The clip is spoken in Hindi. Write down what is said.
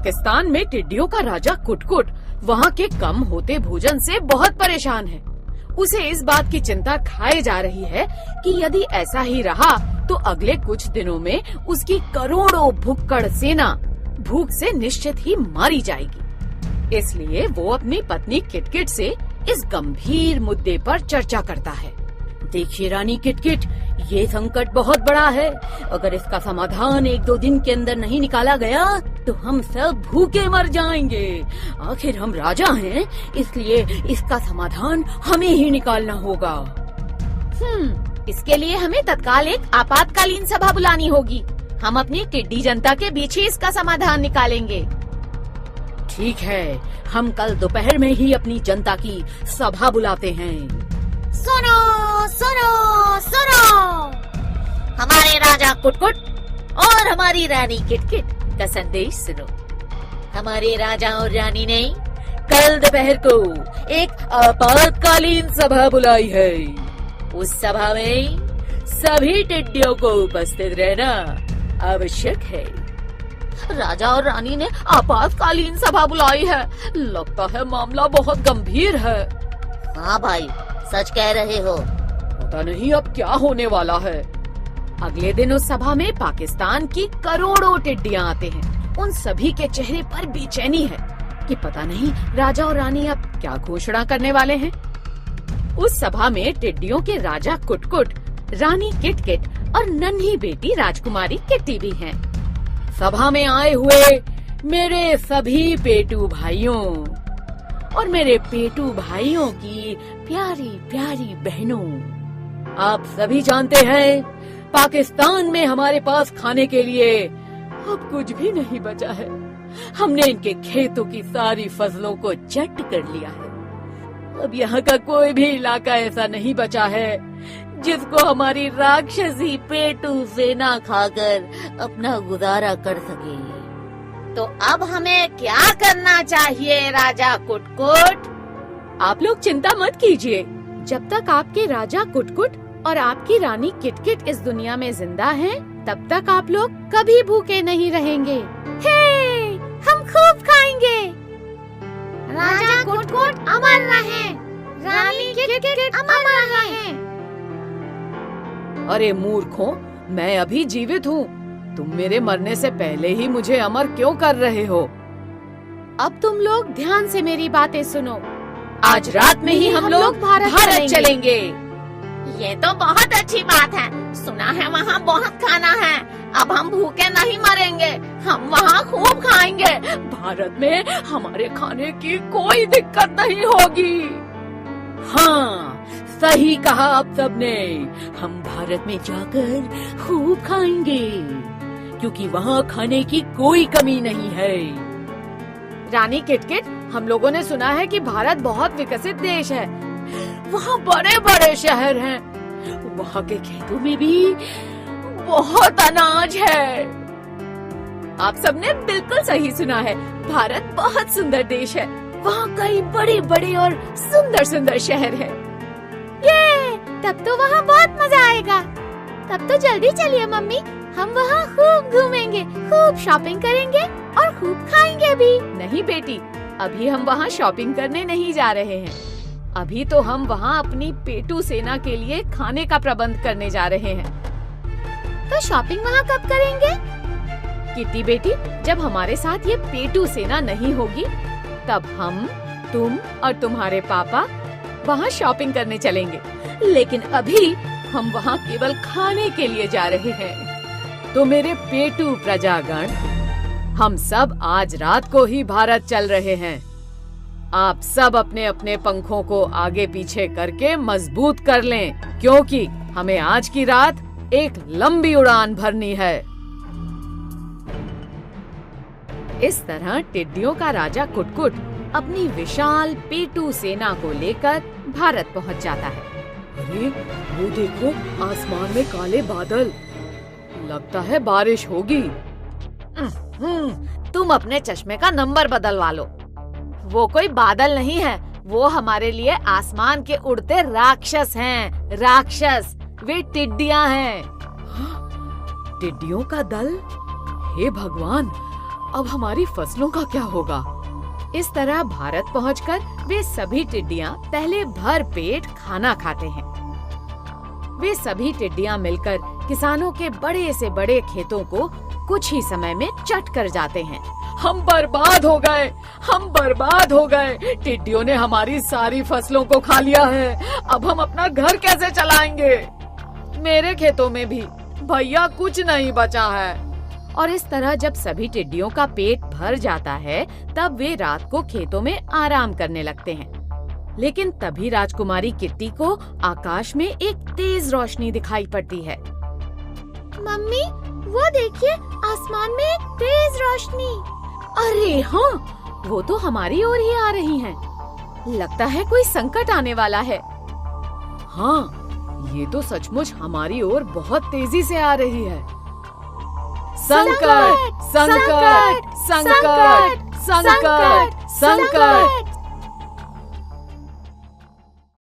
पाकिस्तान में टिड्डियों का राजा कुटकुट वहाँ के कम होते भोजन से बहुत परेशान है। उसे इस बात की चिंता खाए जा रही है कि यदि ऐसा ही रहा तो अगले कुछ दिनों में उसकी करोड़ों भुक्कड़ सेना भूख से निश्चित ही मारी जाएगी। इसलिए वो अपनी पत्नी किटकिट से इस गंभीर मुद्दे पर चर्चा करता है। देखिए रानी किटकिट, ये संकट बहुत बड़ा है। अगर इसका समाधान 1-2 दिन के अंदर नहीं निकाला गया तो हम सब भूखे मर जाएंगे। आखिर हम राजा हैं, इसलिए इसका समाधान हमें ही निकालना होगा। इसके लिए हमें तत्काल एक आपातकालीन सभा बुलानी होगी। हम अपनी टिड्डी जनता के बीच ही इसका समाधान निकालेंगे। ठीक है, हम कल दोपहर में ही अपनी जनता की सभा बुलाते हैं। सुनो सुनो सुनो, हमारे राजा कुटकुट और हमारी रानी किटकिट का संदेश सुनो। हमारे राजा और रानी ने कल दोपहर को एक आपातकालीन सभा बुलाई है। उस सभा में सभी टिड्डियों को उपस्थित रहना आवश्यक है। राजा और रानी ने आपातकालीन सभा बुलाई है। लगता है मामला बहुत गंभीर है। हाँ भाई, सच कह रहे हो। पता नहीं अब क्या होने वाला है। अगले दिन उस सभा में पाकिस्तान की करोड़ों टिड्डियां आते हैं। उन सभी के चेहरे पर बेचैनी है कि पता नहीं राजा और रानी अब क्या घोषणा करने वाले हैं। उस सभा में टिड्डियों के राजा कुटकुट, रानी किटकिट और नन्ही बेटी राजकुमारी किट्टी भी हैं। सभा में आए हुए मेरे सभी पेटू भाइयों और मेरे पेटू भाइयों की प्यारी प्यारी बहनों, आप सभी जानते हैं पाकिस्तान में हमारे पास खाने के लिए अब कुछ भी नहीं बचा है। हमने इनके खेतों की सारी फसलों को चट कर लिया है। अब यहाँ का कोई भी इलाका ऐसा नहीं बचा है जिसको हमारी राक्षसी पेटू सेना खाकर अपना गुजारा कर सके। तो अब हमें क्या करना चाहिए राजा कुटकुट? आप लोग चिंता मत कीजिए। जब तक आपके राजा कुटकुट और आपकी रानी किटकिट इस दुनिया में जिंदा हैं, तब तक आप लोग कभी भूखे नहीं रहेंगे। हे, हम खूब खाएंगे। राजा कुटकुट अमर रहे, रानी किटकिट अमर रहे। अरे मूर्खों, मैं अभी जीवित हूँ। तुम मेरे मरने से पहले ही मुझे अमर क्यों कर रहे हो? अब तुम लोग ध्यान से मेरी बातें सुनो। आज रात में ही हम लोग भारत चलेंगे। ये तो बहुत अच्छी बात है। सुना है वहाँ बहुत खाना है। अब हम भूखे नहीं मरेंगे, हम वहाँ खूब खाएंगे। भारत में हमारे खाने की कोई दिक्कत नहीं होगी। हाँ, सही कहा आप सबने। हम भारत में जाकर खूब खाएंगे क्योंकि वहाँ खाने की कोई कमी नहीं है। रानी किटकिट, हम लोगों ने सुना है कि भारत बहुत विकसित देश है। वहाँ बड़े बड़े शहर हैं। वहाँ के खेतों में भी बहुत अनाज है। आप सबने बिल्कुल सही सुना है। भारत बहुत सुंदर देश है। वहाँ कई बड़े बड़े और सुंदर सुंदर शहर है। ये, तब तो वहाँ बहुत मजा आएगा। तब तो जल्दी चलिए मम्मी, हम वहाँ खूब घूमेंगे, खूब शॉपिंग करेंगे और खूब खाएंगे भी। नहीं बेटी, अभी हम वहाँ शॉपिंग करने नहीं जा रहे हैं। अभी तो हम वहाँ अपनी पेटू सेना के लिए खाने का प्रबंध करने जा रहे हैं। तो शॉपिंग वहाँ कब करेंगे? किट्टी बेटी, जब हमारे साथ ये पेटू सेना नहीं होगी तब हम, तुम और तुम्हारे पापा वहाँ शॉपिंग करने चलेंगे। लेकिन अभी हम वहाँ केवल खाने के लिए जा रहे हैं। तो मेरे पेटू प्रजागण, हम सब आज रात को ही भारत चल रहे हैं। आप सब अपने अपने पंखों को आगे पीछे करके मजबूत कर लें, क्योंकि हमें आज की रात एक लंबी उड़ान भरनी है। इस तरह टिड्डियों का राजा कुटकुट अपनी विशाल पेटू सेना को लेकर भारत पहुंच जाता है। अरे वो देखो, आसमान में काले बादल। लगता है बारिश होगी। तुम अपने चश्मे का नंबर बदलवा लो। वो कोई बादल नहीं है, वो हमारे लिए आसमान के उड़ते राक्षस हैं। राक्षस, वे टिड्डियां हैं। टिड्डियों का दल? हे भगवान, अब हमारी फसलों का क्या होगा? इस तरह भारत पहुंचकर वे सभी टिड्डियां पहले भर पेट खाना खाते हैं। वे सभी टिड्डियां मिलकर किसानों के बड़े से बड़े खेतों को कुछ ही समय में चट कर जाते हैं। हम बर्बाद हो गए, हम बर्बाद हो गए। टिड्डियों ने हमारी सारी फसलों को खा लिया है। अब हम अपना घर कैसे चलाएंगे? मेरे खेतों में भी भैया कुछ नहीं बचा है। और इस तरह जब सभी टिड्डियों का पेट भर जाता है, तब वे रात को खेतों में आराम करने लगते हैं। लेकिन तभी राजकुमारी किट्टी को आकाश में एक तेज रोशनी दिखाई पड़ती है। मम्मी, वो देखिए, आसमान में एक तेज रोशनी। अरे हाँ, वो तो हमारी ओर ही आ रही हैं। लगता है कोई संकट आने वाला है। हाँ, ये तो सचमुच हमारी ओर बहुत तेजी से आ रही है। संकट, संकट, संकट, संकट, संकट।